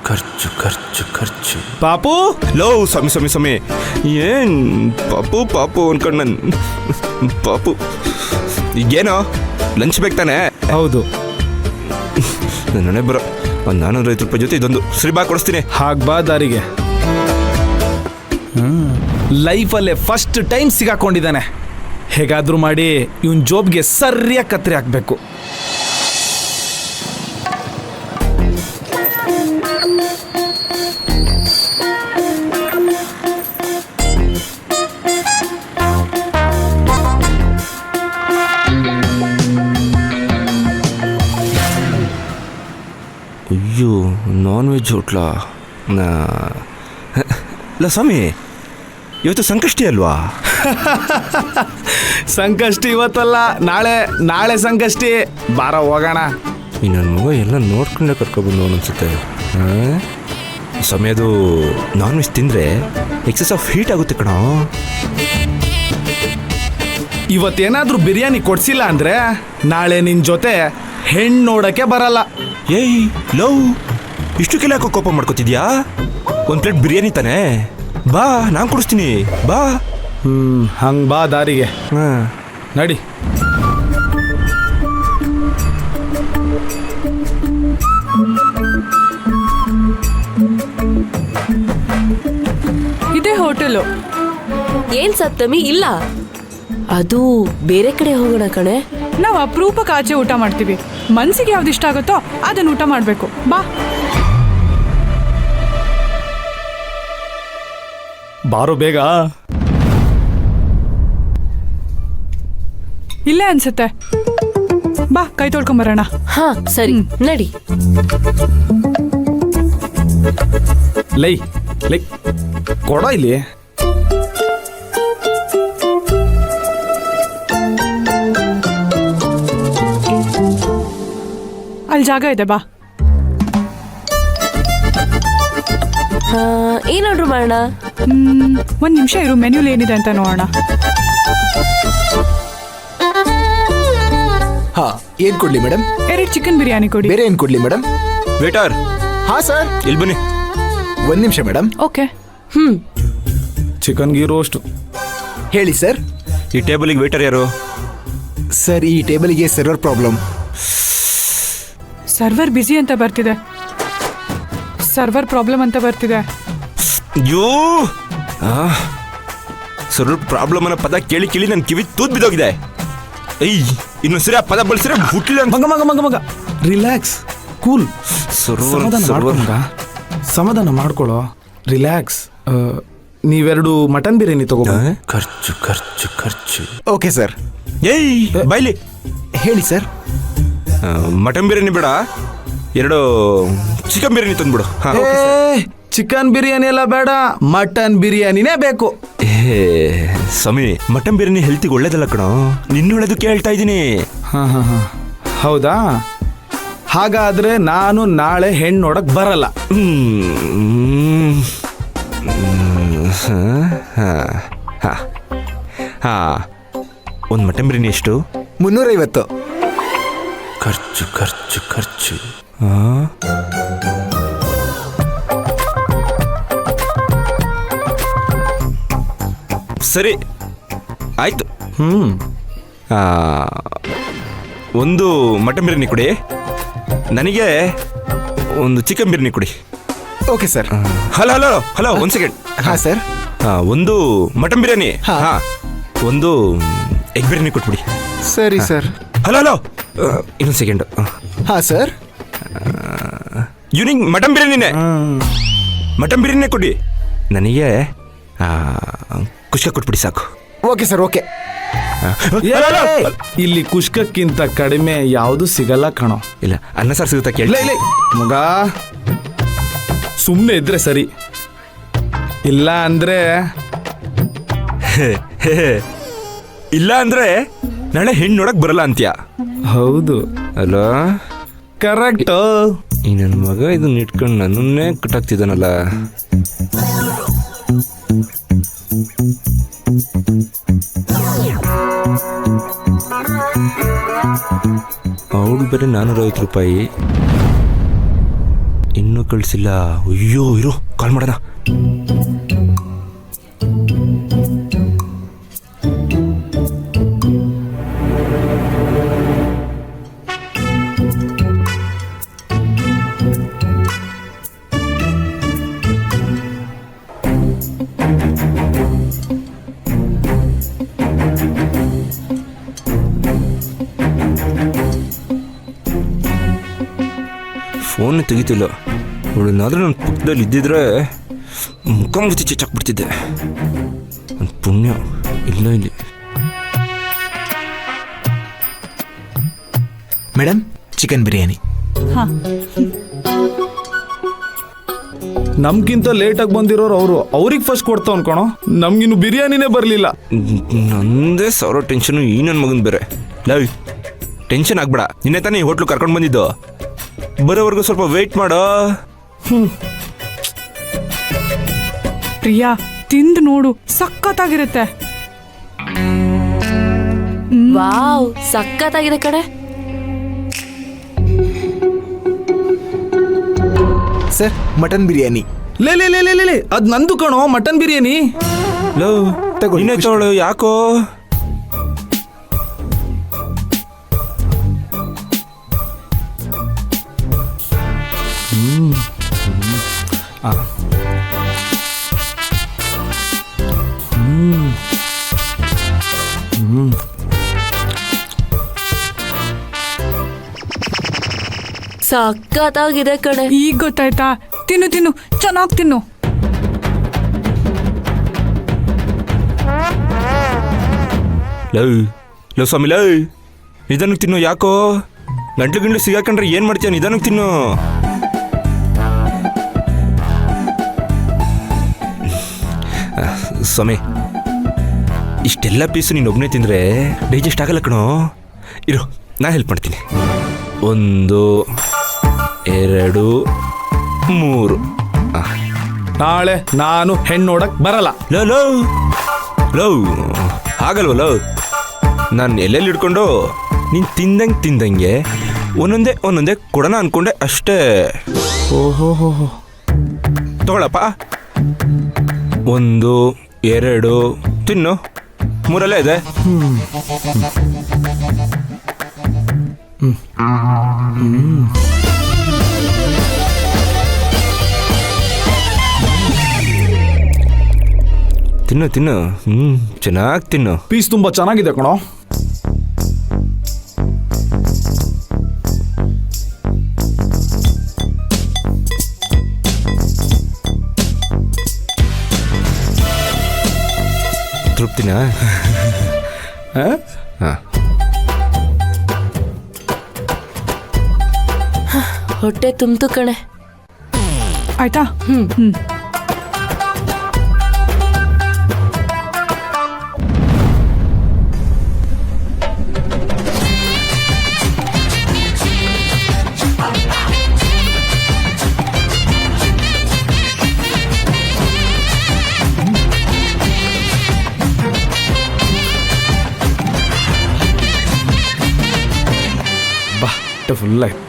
ಖರ್ಚು ಖರ್ಚು ಖರ್ಚು. ಪಾಪು ಲೋ ಸಮಿ ಏನ್ ಪಾಪು ಅನ್ಕೊಂಡು ನನ್ ಪಾಪು ಈಗೇನೋ ಲಂಚ್ ಬೇಕು ತಾನೆ? ಹೌದು. ನನ್ನೇ ಬರೋ ಒಂದು 450 ರೂಪಾಯಿ ಜೊತೆ ಇದೊಂದು ಶ್ರೀಬಾ ಕೊಡಿಸ್ತೀನಿ. ಹಾಗ್ಬಾ ದಾರಿಗೆ. ಲೈಫಲ್ಲೇ ಫಸ್ಟ್ ಟೈಮ್ ಸಿಗಾಕೊಂಡಿದ್ದಾನೆ. ಹೇಗಾದ್ರೂ ಮಾಡಿ ಇವನ್ ಜೋಬ್ಗೆ ಸರಿಯಾಗಿ ಕತ್ತರಿ ಹಾಕ್ಬೇಕು. ಅಯ್ಯೋ ನಾನ್ ವೆಜ್ ಹೋಟ್ಲಾ? ಇಲ್ಲ ಸ್ವಾಮಿ, ಇವತ್ತು ಸಂಕಷ್ಟಿ ಅಲ್ವಾ? ಸಂಕಷ್ಟಿ ಇವತ್ತಲ್ಲ, ನಾಳೆ ಸಂಕಷ್ಟಿ. ಬಾರ ಹೋಗೋಣ. ಈ ನನ್ನ ಮಗ ಎಲ್ಲ ನೋಡ್ಕೊಂಡೆ ಕರ್ಕೊಬಂದು ಅನ್ಸುತ್ತೆ. ಸಮಯದು ನಾನ್ ವೆಜ್ ತಿಂದರೆ ಎಕ್ಸೆಸ್ ಆಫ್ ಹೀಟ್ ಆಗುತ್ತೆ ಕಣೋ. ಇವತ್ತೇನಾದ್ರೂ ಬಿರಿಯಾನಿ ಕೊಡ್ಸಿಲ್ಲ ಅಂದ್ರೆ ನಾಳೆ ನಿನ್ ಜೊತೆ ಹೆಣ್ಣು ನೋಡಕ್ಕೆ ಬರಲ್ಲ. ಏಯ್ ಲವ್, ಇಷ್ಟು ಕೆಲ ಯಾಕೋ ಕೋಪ ಮಾಡ್ಕೋತಿದ್ಯಾ? ಒಂದು ಪ್ಲೇಟ್ ಬಿರಿಯಾನಿ ತಾನೆ, ಬಾ ನಾನು ಕೊಡಿಸ್ತೀನಿ ಬಾ. ಹಂಗೆ ಬಾ ದಾರಿಗೆ. ನಡಿ. ಇದೇ ಹೋಟೆಲು. ಏನ್ ಸಪ್ತಮಿ? ಇಲ್ಲ, ಅದು ಬೇರೆ ಕಡೆ ಹೋಗೋಣ ಕಣೆ. ನಾವು ಅಪರೂಪಕ್ಕೆ ಆಚೆ ಊಟ ಮಾಡ್ತೀವಿ. ಮನ್ಸಿಗೆ ಯಾವ್ದು ಇಷ್ಟ ಆಗುತ್ತೋ ಅದನ್ನ ಊಟ ಮಾಡ್ಬೇಕು. ಬಾ. ಬಾರೋ ಬೇಗ. ಇಲ್ಲೇ ಅನ್ಸುತ್ತೆ. ಬಾ, ಕೈ ತೊಳ್ಕೊಂಬರೋಣ. ಹಾ ಸರಿ, ನಡಿ. ಲೈ ಕೊಡ ಇಲ್ಲಿ. ಅಲ್ಲಿ ಜಾಗ ಇದೆ, ಬಾ. ಏನ್ ಆರ್ಡರ್ ಮಾಡೋಣ? 1 ನಿಮಿಷ ಇರು, ಮೆನ್ಯೂಲ್ ಏನಿದೆ ಅಂತ ನೋಡೋಣ. ಹಾ, ಏನ್ ಕೊಡ್ಲಿ ಮೇಡಮ್? 2 ಚಿಕನ್ ಬಿರಿಯಾನಿ ಕೊಡಿ. ಬೇರೆ ಏನ್ ಕೊಡ್ಲಿ ಮೇಡಮ್? ವೇಟರ್. ಹಾ ಸರ್. ಇಲ್ಲಿ ಬನ್ನಿ. 1 ನಿಮಿಷ madam. Okay. Chicken ghee roast. ಹೇಳಿ ಸರ್. ಈ ಟೇಬಲಿಗೆ ವೇಟರ್ ಯಾರು? ಸರ್, ಈ ಟೇಬಲ್ಗೆ ಸರ್ವರ್ ಪ್ರಾಬ್ಲಮ್. ಸರ್ವರ್ ಬಿಸಿ ಅಂತ ಬರ್ತಿದೆ. ಸರ್ವರ್ ಪ್ರಾಬ್ಲಮ್ ಅಂತ ಬರ್ತಿದೆ. ಅಯ್ಯೋ, ಸರ್ವರ್ ಪ್ರಾಬ್ಲಮ್ ಅನ್ನೋ ಪದ ಕೇಳಿ ನನ್ನ ಕಿವಿ ತೂತ್ ಬಿದ್ದೋಗಿದೆ. ಇನ್ನೊಂದ್ಸರಿ ಆ ಪದ ಬಳಸಿದ್ರೆ ಹುಟ್ಟಿಲ್ಲ. ಮಗ ರಿಲ್ಯಾಕ್ಸ್, ಕೂಲ್. ಸಮಾಧಾನ ಮಾಡ್ಕೊಳ್ಳೋ, ರಿಲ್ಯಾಕ್ಸ್. ನೀವೆರಡು ಮಟನ್ ಬಿರಿಯಾನಿ ತಗೋ. ಖರ್ಚು ಖರ್ಚು ಖರ್ಚು. Okay sir. ಏಯ್ ಬೈಲಿ. ಹೇಳಿ ಸರ್. ಮಟನ್ ಬಿರಿಯಾನಿ ಬೇಡ, 2 ಚಿಕನ್ ಬಿರಿಯಾನಿ ತಂದ್ಬಿಡು. ಚಿಕನ್ ಬಿರಿಯಾನಿ ಎಲ್ಲ ಬೇಡ, ಮಟನ್ ಬಿರಿಯಾನಿನೇ ಬೇಕು. ಸಮಿ, ಮಟನ್ ಬಿರಿಯಾನಿ ಹೆಲ್ತಿಗೆ ಒಳ್ಳೇದಲ್ಲ ಕಣೋ, ನಿನ್ನೊಳ್ಳೇದಕ್ಕೆ ಹೇಳ್ತಾ ಇದ್ದೀನಿ. ಹೌದಾ? ಹಾಗಾದ್ರೆ ನಾನು ನಾಳೆ ಹೆಣ್ಣು ನೋಡಕ್ ಬರಲ್ಲ. ಒಂದು ಮಟನ್ ಬಿರಿಯಾನಿ ಎಷ್ಟು? 350. ಖರ್ಚು ಖರ್ಚು ಖರ್ಚು. ಸರಿ ಆಯ್ತು. ಒಂದು ಮಟನ್ ಬಿರಿಯಾನಿ ಕೊಡಿ, ನನಗೆ ಒಂದು ಚಿಕನ್ ಬಿರಿಯಾನಿ ಕೊಡಿ. Okay sir. Hello 1 second. ಹಾ ಸರ್. ಒಂದು ಮಟನ್ ಬಿರಿಯಾನಿ, ಒಂದು ಎಗ್ ಬಿರಿಯಾನಿ ಕೊಟ್ಬಿಡಿ. ಸರಿ ಸರ್. ಹಲೋ ಇನ್ನೊಂದು ಸೆಕೆಂಡ್. ಹಾ ಸರ್. ಈವ್ನಿಂಗ್ ಮಟನ್ ಬಿರಿಯಾನಿನೇ ಕೊಡಿ, ನನಗೆ ಕುಷ್ಕ ಕೊಟ್ಬಿಡಿ ಸಾಕು. Okay sir. ಓಕೆ. ಇಲ್ಲಿ ಕುಷ್ಕಕ್ಕಿಂತ ಕಡಿಮೆ ಯಾವುದು ಸಿಗಲ್ಲ ಕಣೋ. ಇಲ್ಲ, ಅನ್ನ ಸಾರು ಸಿಗುತ್ತಾ ಕೇಳಿ. ಇಲ್ಲ ಮಗ, ಸುಮ್ಮನೆ ಇದ್ರೆ ಸರಿ. ಇಲ್ಲ ಅಂದ್ರೆ ನಾಳೆ ಹೆಣ್ಣು ನೋಡಕ್ ಬರಲ್ಲ ಅಂತ್ಯ. ಹೌದು ಅಲ್ವಾ? ಕರೆಕ್ಟ್. ಈ ನನ್ನ ಮಗ ಇದನ್ನ ಇಟ್ಕೊಂಡು ನನ್ನನ್ನೇ ಕಟ್ಟಾಗ್ತಿದ್ದಾನಲ್ಲ. ಅವಳು ಬೇರೆ 450 ರೂಪಾಯಿ, ಇನ್ನು ಕಳಿಸಿಲ್ಲ. ಅಯ್ಯೋ ಇರು, ಕಾಲ್ ಮಾಡೋಣ. ಫೋನ್ ತೆಗಿತಿಲ್ಲ. ಅವಳನ್ನಾದ್ರೂ ನನ್ನ ಪಕ್ಕದಲ್ಲಿ ಇದ್ದಿದ್ರೆ ಮುಖಾಮುಖಿ ಚೆಚ್ಚಾಕ್ಬಿಡ್ತಿದ್ದೆ. ನನ್ನ ಪುಣ್ಯ ಇಲ್ಲ ಇಲ್ಲಿ. Madam, chicken biryani. ಹಾ, ನಮ್ಗಿಂತ ಲೇಟಾಗಿ ಬಂದಿರೋರು ಅವ್ರಿಗೆ ಫಸ್ಟ್ ಕೊಡ್ತಾವ್ ಅನ್ಕೋಣ. ನಮ್ಗಿನ್ನು ಬಿರಿಯಾನಿನೇ ಬರಲಿಲ್ಲ. ನಂದೇ ಸಾವಿರ ಟೆನ್ಷನು. ಈ ನನ್ನ ಮಗನ ಬೇರೆ. ಲವ್, ಟೆನ್ಷನ್ ಆಗ್ಬೇಡ. ನಿನ್ನೆ ತಾನೇ ಈ ಹೋಟ್ಲು ಕರ್ಕೊಂಡು ಬಂದಿದ್ದು. ಬರೋವರೆಗೂ ಸ್ವಲ್ಪ ವೆಯ್ಟ್ ಮಾಡೋ. ಪ್ರಿಯಾ ತಿಂದು ನೋಡು, ಸಖತ್ತಾಗಿರುತ್ತೆ. ವಾವ್, ಸಖತ್ತಾಗಿದೆ ಕಡೆ. Sir, mutton biryani. ಲೇ ಲೇ ಲೇ ಲೇ ಲೇ ಅದ್ ನಂದು ಕಣೋ, ಮಟನ್ ಬಿರಿಯಾನಿ. ಲವ್ ತಗೊಳ್ಳಿ. ನೀನೇ ತಗೊಳ್ಳು. ಯಾಕೋ ಸಖತ್ತಾಗಿದೆ ಕಡೆ. ಈಗ ಗೊತ್ತಾಯ್ತಾ? ತಿನ್ನು ತಿನ್ನು, ಚೆನ್ನಾಗಿ ತಿನ್ನು. ಲವ್ ಲವ್ ಸ್ವಾಮಿ, ಲವ್ ನಿಧಾನಕ್ಕೆ ತಿನ್ನು. ಯಾಕೋ ಗಂಟ್ಲು ಗಂಟ್ಲು ಸಿಗಾಕೊಂಡ್ರೆ ಏನು ಮಾಡ್ತೀಯ? ನಿಧಾನಕ್ಕೆ ತಿನ್ನು. ಸ್ವಾಮಿ, ಇಷ್ಟೆಲ್ಲ ಪೀಸು ನೀನು ಒಬ್ಬನೇ ತಿಂದರೆ ಡೈಜೆಸ್ಟ್ ಆಗಲ್ಲ ಕಣೋ. ಇರು, ನಾ ಹೆಲ್ಪ್ ಮಾಡ್ತೀನಿ. 1 2 3. ನಾಳೆ ನಾನು ಹೆಣ್ಣು ನೋಡಕ್ ಬರಲ್ಲ. ಲವ್ ಲವ್ ಲವ್ ಆಗಲ್ವ ಲವ್? ನಾನು ಎಲ್ಲೆಲ್ಲಿ ಹಿಡ್ಕೊಂಡು ನೀನು ತಿಂದಂಗೆ ಒಂದೊಂದೇ ಕೊಡೋಣ ಅನ್ಕೊಂಡೆ ಅಷ್ಟೇ. ಓಹೋ ತಗೊಳಪ್ಪ. 1 2 ತಿನ್ನು. 3 ಇದೆ. ತಿನ್ನು ತಿನ್ನು. ಚೆನ್ನಾಗಿ ತಿನ್ನು. ಪೀಸ್ ತುಂಬಾ ಚೆನ್ನಾಗಿದೆ ಕಣೋ. ತೃಪ್ತಿನಾ? ಹಾಂ, ಹೊಟ್ಟೆ ತುಂಬ್ತು ಕಣೆ. ಆಯ್ತಾ? ಬಾ, ಹೊಟ್ಟೆ ಫುಲ್ ಆಯ್ತು.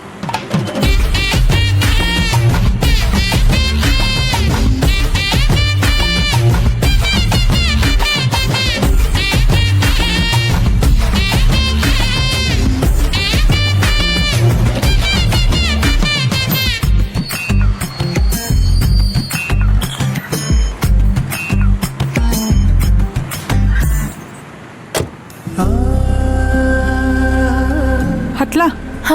ಹತ್ಲಾ? ಹ